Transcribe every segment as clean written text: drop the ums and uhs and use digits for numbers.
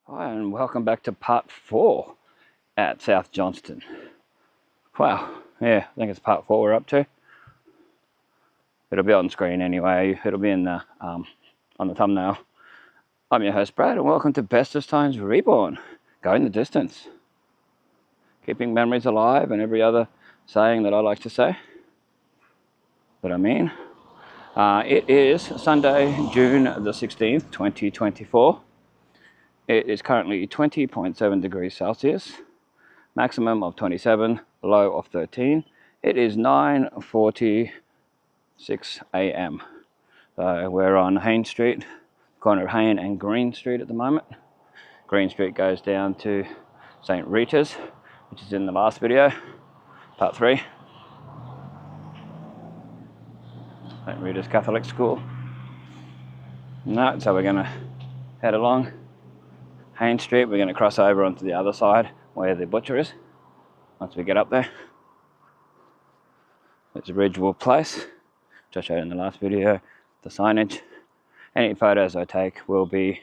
Hi, and welcome back to part 4 at South Johnstone. Wow, yeah, I think it's part 4 we're up to. It'll be on screen anyway. It'll be in the on the thumbnail. I'm your host Brad, and welcome to Bestestimes Reborn. Going the distance, keeping memories alive, and every other saying that I like to say. But I mean, it is Sunday, June the 16th, 2024. It is currently 20.7 degrees Celsius. Maximum of 27, low of 13. It is 9:46 a.m. So we're on Hayne Street, corner of Hayne and Green Street at the moment. Green Street goes down to St. Rita's, which is in the last video, part 3. St. Rita's Catholic School. No, so we're going to head along Hayne Street. We're going to cross over onto the other side where the butcher is once we get up there. It's a Ridgewell Place, which I showed in the last video, the signage. Any photos I take will be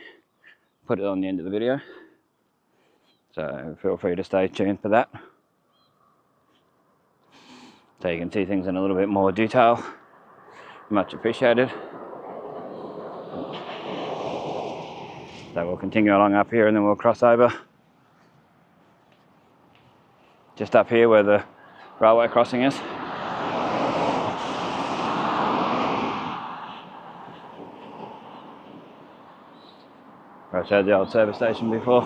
put on the end of the video, so feel free to stay tuned for that, so you can see things in a little bit more detail. Much appreciated. So we'll continue along up here and then we'll cross over just up here where the railway crossing is. I showed the old service station before.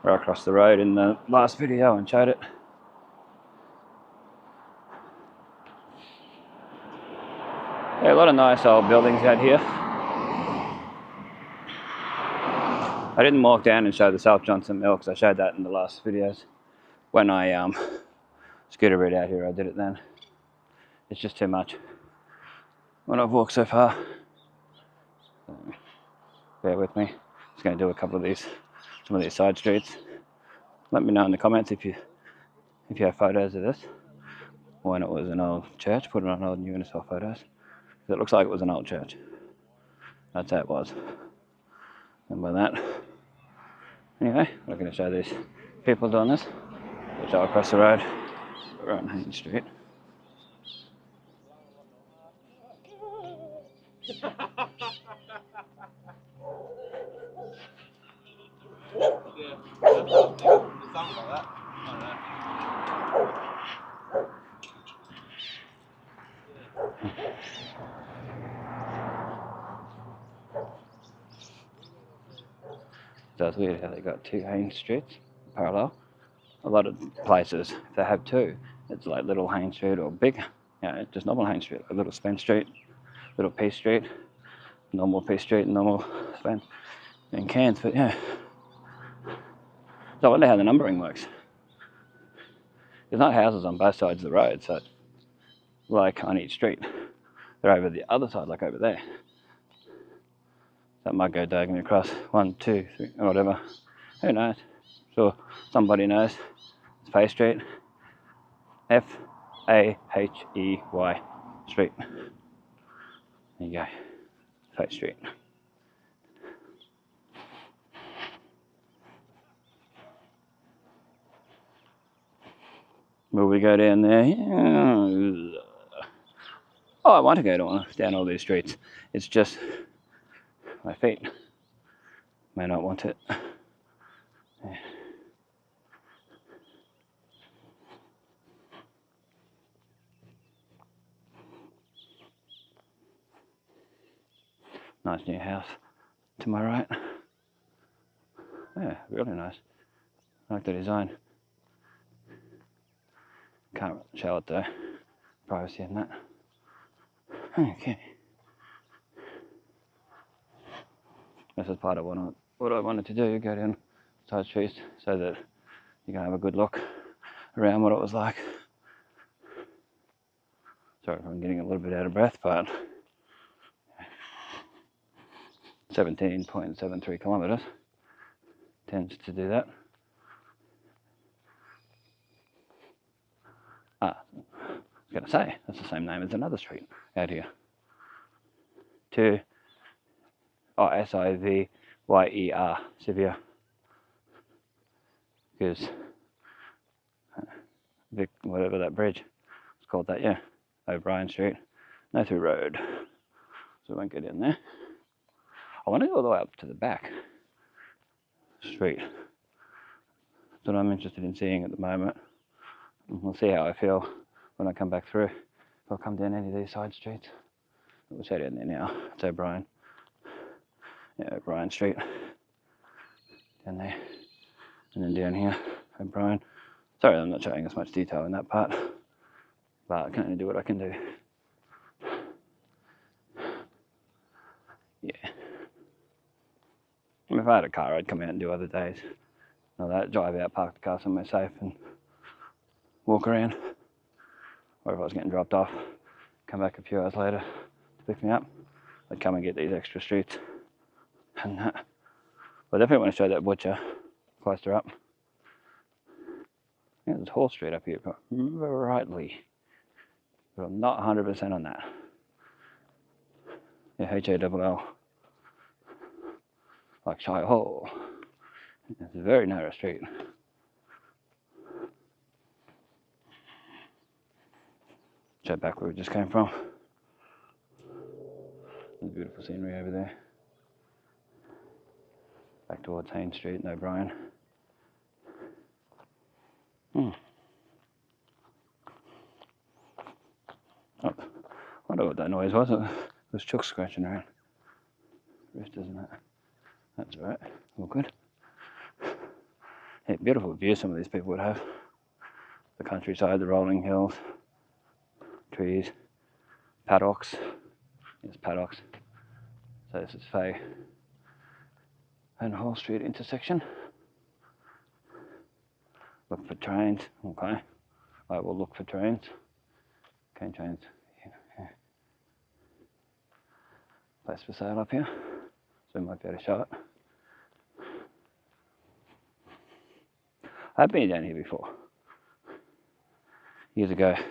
Right across the road in the last video and showed it. Yeah, a lot of nice old buildings out here. I didn't walk down and show the South Johnstone Mill because I showed that in the last videos. When I scooter it out here, I did it then. It's just too much when I've walked so far. So, bear with me. Just going to do a couple of these, some of these side streets. Let me know in the comments if you have photos of this. When it was an old church, put it on old Innisfail photos. It looks like it was an old church. That's how it was. And by that, anyway, we're going to show these people doing this. We'll show across the road. We're on Hayne Street. So it's weird how they got two Hayne Streets parallel. A lot of places, if they have two, it's like Little Hayne Street or big, just normal Hayne Street, a Little Spence Street, Little Peace Street, normal Peace Street, normal Spence, and Cairns, but yeah. So I wonder how the numbering works. There's not houses on both sides of the road, so like on each street. They're over the other side, like over there. That might go diagonally across 1, 2, 3, or whatever. Who knows? Sure, somebody knows. It's Fay Street. F-A-H-E-Y Street. There you go. Fay Street. Will we go down there? Oh, I want to go down all these streets. It's just my feet may not want it. Yeah. Nice new house to my right. Yeah, really nice. I like the design. Can't show it though. Privacy in that. Okay. This is part of what I wanted to do, go down side streets so that you can have a good look around what it was like. Sorry if I'm getting a little bit out of breath, but 17.73 kilometres tends to do that. I was going to say, that's the same name as another street out here. SIV Y-E-R, severe. Because Vic, whatever that bridge, it's called that, yeah. O'Brien Street, no through road. So we won't get in there. I want to go all the way up to the back street. That's what I'm interested in seeing at the moment. And we'll see how I feel when I come back through. If I'll come down any of these side streets. We'll say down there now. It's O'Brien. Yeah, O'Brien Street. Down there. And then down here, O'Brien. Sorry, I'm not showing as much detail in that part. But I can only do what I can do. Yeah. If I had a car, I'd come out and do other days. Not that, drive out, park the car somewhere safe and walk around. Or if I was getting dropped off, come back a few hours later to pick me up, I'd come and get these extra streets. And I definitely want to show that butcher closer up. Yeah, there's Hall Street up here, if I remember rightly. But I'm not 100% on that. Yeah, H-A-L-L. Like Shy Hall. It's a very narrow street. Check back where we just came from. There's beautiful scenery over there. Back towards Haynes Street and O'Brien. Oh, I wonder what that noise was. It was Chuck scratching around. Wrist, isn't it? That's alright. All good. Yeah, beautiful view some of these people would have. The countryside, the rolling hills, trees, paddocks. Yes, paddocks. So this is Fay and Hall Street intersection. Look for trains. Okay. I will look for trains. Okay, trains. Yeah. Place for sale up here. So we might be able to show it. I've been down here before. Years ago, I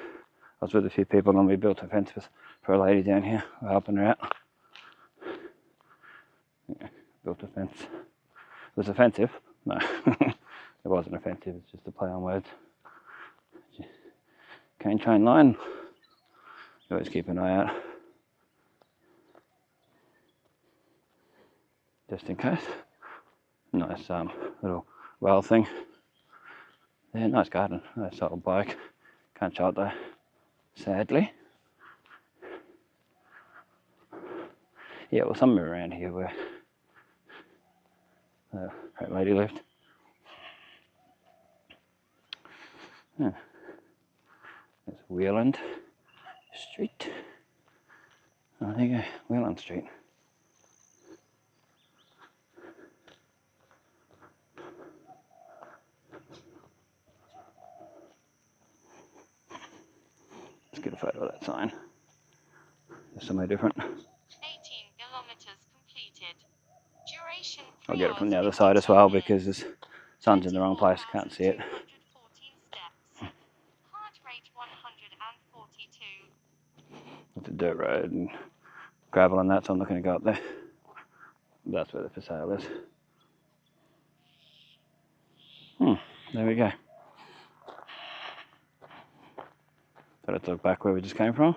was with a few people and we built a fence for a lady down here. We're helping her out. Yeah, built a fence. It was offensive. No, it wasn't offensive. It's just a play on words. Cane train line. Always keep an eye out. Just in case. Nice little well thing. Yeah, nice garden. Nice old bike. Can't show it though, sadly. Yeah, well, somewhere around here where that lady lived. Yeah. There's Wheeland Street. Oh, there you go, Wheeland Street. Let's get a photo of that sign. There's somewhere different. 18 kilometers completed. Duration. I'll get it from the other side as well because the sun's in the wrong place, can't see it. Heart rate 142. It's a dirt road and gravel and that, so I'm not going to go up there. That's where the for sale is. There we go. So let's look back where we just came from.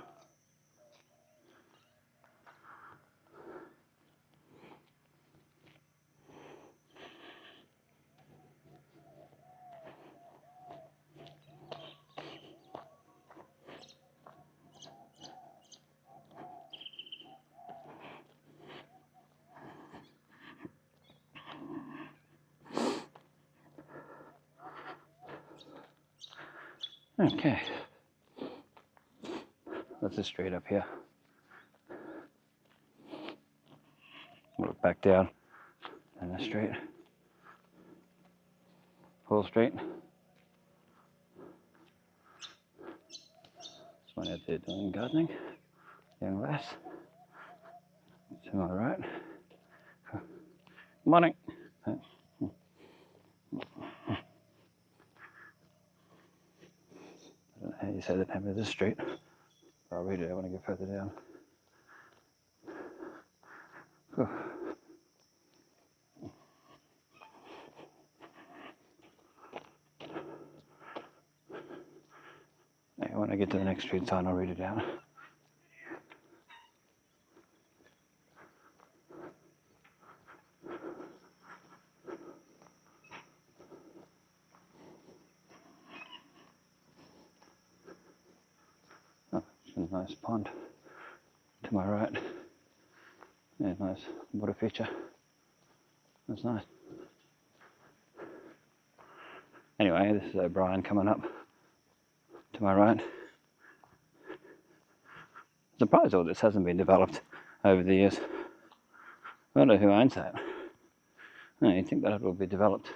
Okay. That's the street up here. We'll look back down and the street. Hall Street. There's one out there doing gardening. Young lass. To my right. Good morning. I don't know how you say the name of this street. I'll read it, I want to get further down. Yeah, when I get to the next street sign, I'll read it out. Oh, it's a nice pond to my right. Yeah, nice water feature. That's nice. Anyway, this is O'Brien coming up to my right. Surprised all this hasn't been developed over the years. I wonder who owns that. No, you'd think that it will be developed.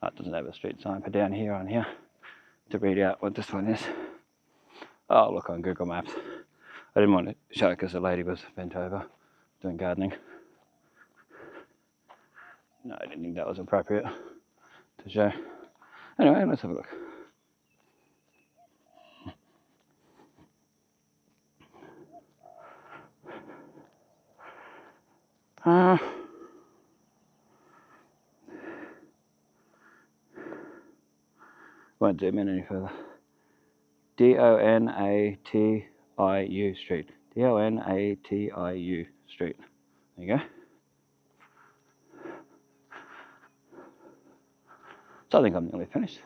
That doesn't have a street sign for down here on here to read out what this one is. Oh, look on Google Maps. I didn't want to show it because the lady was bent over doing gardening. No, I didn't think that was appropriate to show. Anyway, let's have a look. Won't zoom in any further. Donation Street. Donation Street. There you go. So I think I'm nearly finished.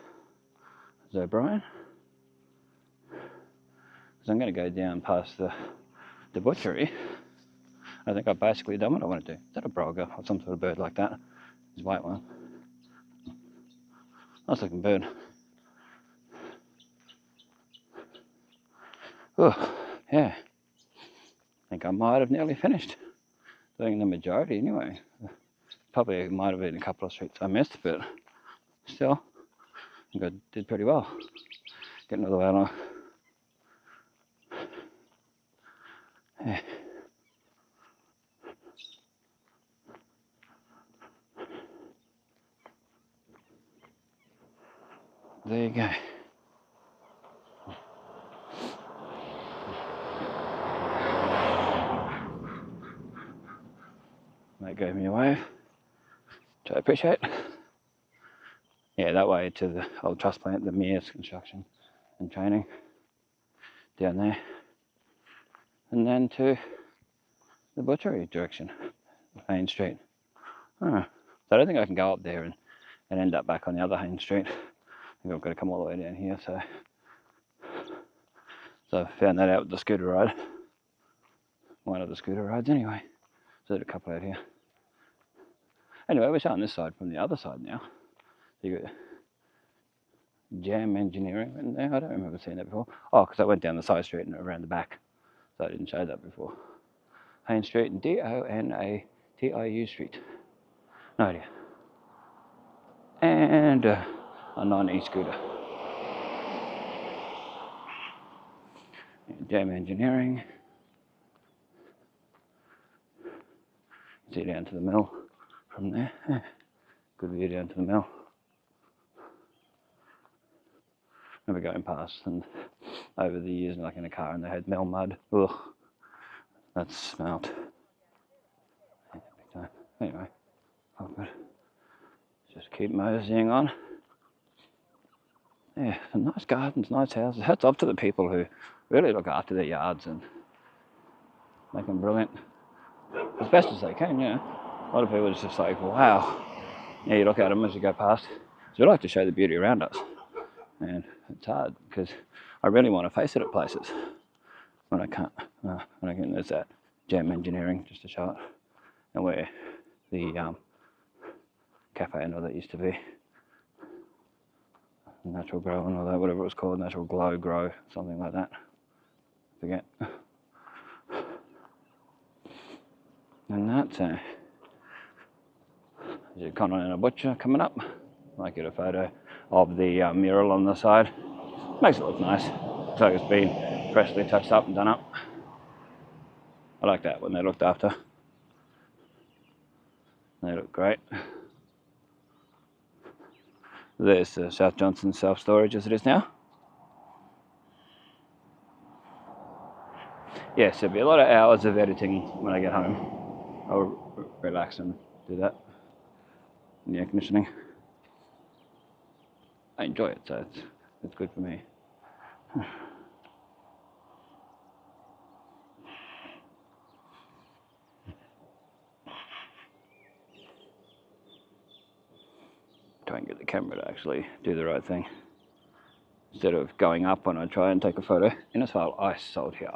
There's O'Brien. So I'm going to go down past the butchery. I think I've basically done what I want to do. Is that a brogger or some sort of bird like that? This white one. Nice looking bird. Oh, yeah. I think I might have nearly finished doing the majority anyway. Probably might have been a couple of streets I missed, but still, I think I did pretty well. Getting all the way along. Yeah. There you go. That gave me a wave, which I appreciate. Yeah, that way to the old trust plant, the Mears construction and training down there. And then to the butchery direction, Main Street. So I don't think I can go up there and end up back on the other Haynes Street. I think I've got to come all the way down here, so I found that out with the scooter ride. One of the scooter rides anyway. So there's a couple out here. Anyway, we're showing this side from the other side now. So you got Jam Engineering in there. I don't remember seeing that before. Oh, because I went down the side street and around the back. So I didn't show that before. Haynes Street and Donation Street. No idea. And a 9E scooter. Jam Engineering. See down to the mill from there. Good view down to the mill. I remember going past and over the years, like in a car, and they had mill mud. Ugh, that smelt. Yeah, anyway, all good. Just keep moseying on. Yeah, some nice gardens, nice houses. Hats off to the people who really look after their yards and make them brilliant. As best as they can, yeah. A lot of people are just like, wow. Yeah, you look at them as you go past. So we like to show the beauty around us. And it's hard because I really want to face it at places when I can't. When I can, there's that Jam Engineering just to show it. And where the cafe and all that used to be. Natural Grow and all that, whatever it was called, Natural Grow, something like that. Forget. And that's there's a Continental Butcher coming up. Might get a photo of the mural on the side. Makes it look nice. Looks like it's been freshly touched up and done up. I like that when they're looked after. They look great. There's South Johnstone self-storage as it is now. Yes, there'll be a lot of hours of editing when I get home. I'll relax and do that in the air conditioning. I enjoy it, so it's good for me. Try and get the camera to actually do the right thing. Instead of going up when I try and take a photo. Innisfail ice sold here.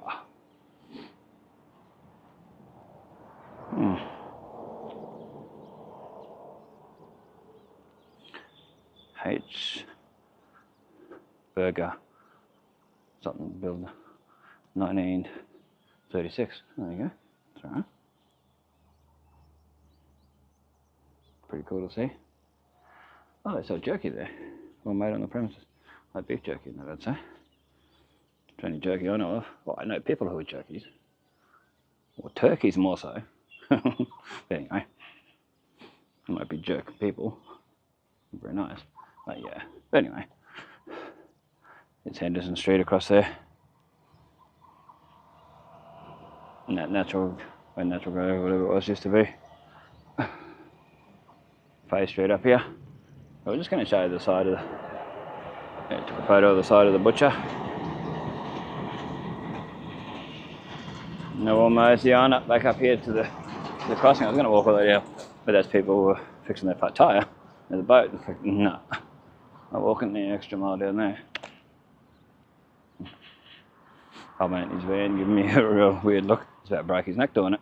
H Burger something build 1936. There you go. That's alright. Pretty cool to see. Oh, they sell jerky there. All made on the premises. Like beef jerky in that, I'd say. It's only jerky I know of. Well, I know people who are jerkies. Or turkeys more so. But anyway. It might be jerk people. Very nice. But yeah. But anyway. It's Henderson Street across there. And that natural road, whatever it was, used to be. Fay Street up here. We're just going to show you the side of the... Yeah, took a photo of the side of the butcher. No more mosey on up back up here to the crossing. I was going to walk all the way down, but there's people who were fixing their flat tyre in the boat. It's like, no, I'm walking the extra mile down there. Oh man, his van giving me a real weird look. He's about to break his neck doing it.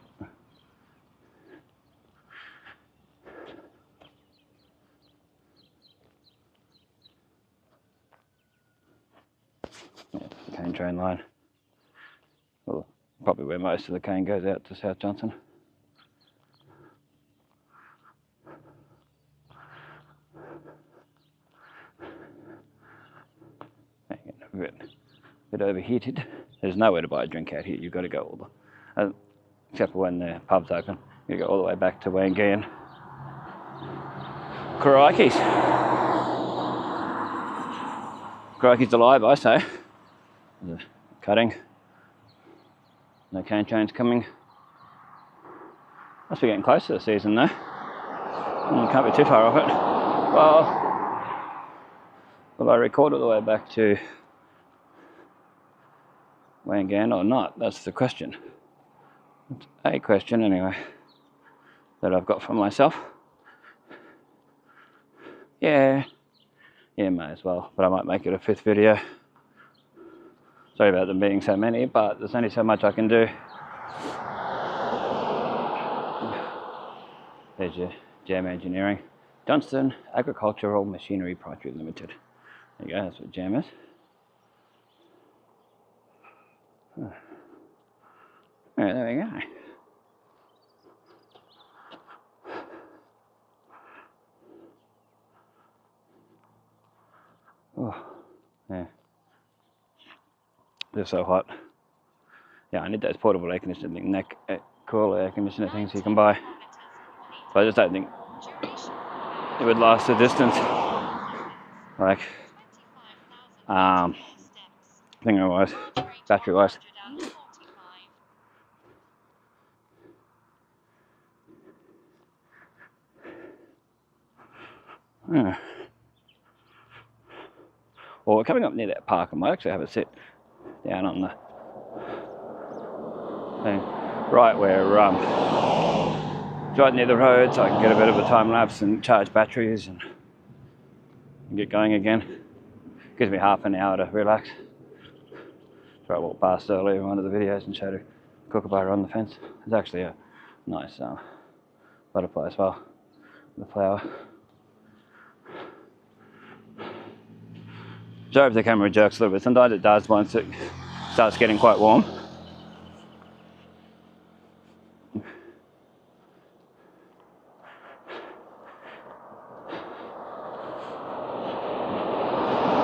Yeah, the cane train line. Well, probably where most of the cane goes out to South Johnstone. A bit overheated. There's nowhere to buy a drink out here. You've got to go all the, except for when the pub's open. You go all the way back to Wangan. Crikey's. Crikey's alive, I say. There's a cutting. No cane trains coming. Must be getting close to the season though. Can't be too far off it. Well, will I record all the way back to Wangan or not? That's the question. It's a question anyway that I've got for myself. Yeah, may as well, but I might make it a 5th video. Sorry about them being so many, but there's only so much I can do. There's your Jam Engineering. Johnstone Agricultural Machinery Proprietary Limited. There you go, that's what Jam is. Yeah, there we go. Oh, yeah. They're so hot. Yeah, I need those portable air conditioning, cool air conditioner things you can buy. But I just don't think it would last the distance. Like, thing-wise, battery-wise. Well, we're coming up near that park. I might actually have a sit down on the thing, right where it's right near the road, so I can get a bit of a time lapse and charge batteries and get going again. Gives me half an hour to relax. So I walked past earlier in one of the videos and showed a kookaburra on the fence. There's actually a nice butterfly as well, the flower. Sorry if the camera jerks a little bit. Sometimes it does once it starts getting quite warm.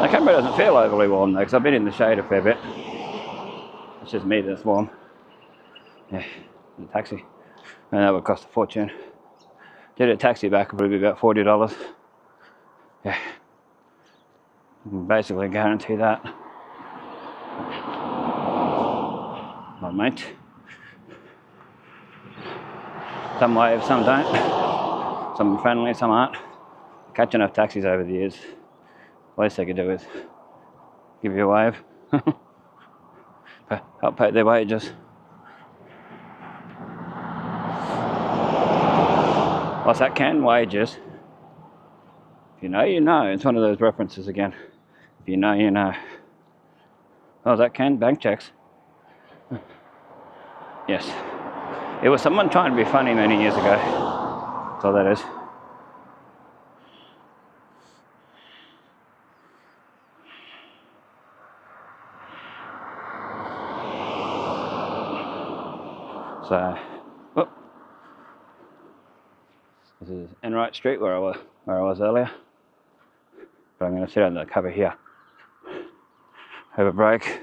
The camera doesn't feel overly warm though, because I've been in the shade a fair bit. It's just me that's warm. Yeah, the taxi. And that would cost a fortune. Get a taxi back would probably be about $40. Yeah. I can basically guarantee that. My mate. Some wave, some don't. Some are friendly, some aren't. Catch enough taxis over the years. The least they could do is give you a wave. Help pay their wages. What's that, Ken? Wages. If you know, you know. It's one of those references again. If you know, you know. Oh, is that Ken? Bank checks. Yes. It was someone trying to be funny many years ago. That's all that is. So, whoop. This is Enright Street where I was earlier. But I'm going to sit under the cover here. Have a break.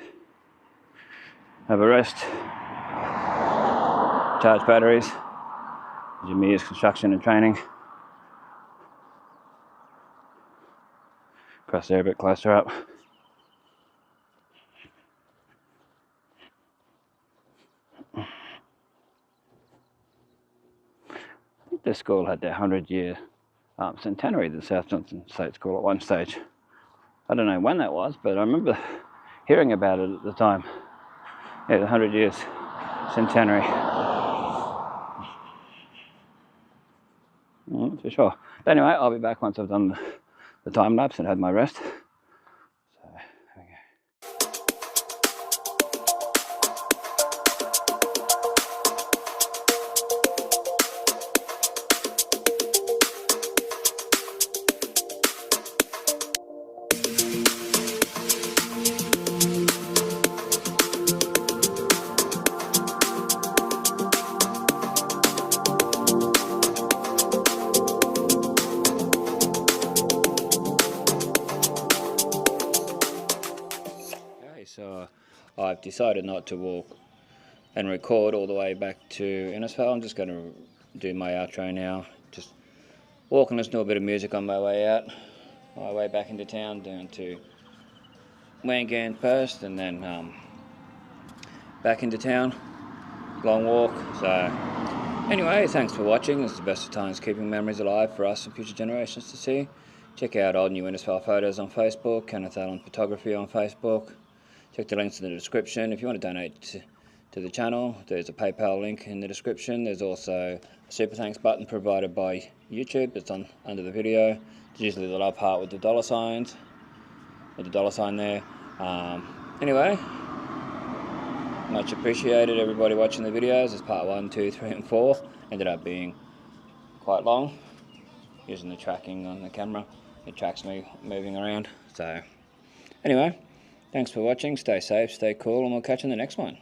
Have a rest. Charge batteries. Jameer's construction and training. Across there a bit closer up. I think the school had their 100-year centenary, the South Johnstone State School, at one stage. I don't know when that was, but I remember hearing about it at the time. Yeah, the 100 years centenary. Not too sure. But anyway, I'll be back once I've done the time lapse and had my rest. So, there we go. So I've decided not to walk and record all the way back to Innisfail. I'm just going to do my outro now. Just walk and listen to a bit of music on my way out. My way back into town, down to Wangan first, and then back into town. Long walk. So anyway, thanks for watching. This is the best of times, keeping memories alive for us and future generations to see. Check out old new Innisfail photos on Facebook, Kenneth Allen Photography on Facebook. Check the links in the description. If you want to donate to the channel, there's a PayPal link in the description. There's also a super thanks button provided by YouTube that's under the video. It's usually the love heart with the dollar signs, with the dollar sign there. Anyway, much appreciated everybody watching the videos. It's part 1, 2, 3 and 4. Ended up being quite long. Using the tracking on the camera, it tracks me moving around. So anyway, thanks for watching, stay safe, stay cool, and we'll catch you in the next one.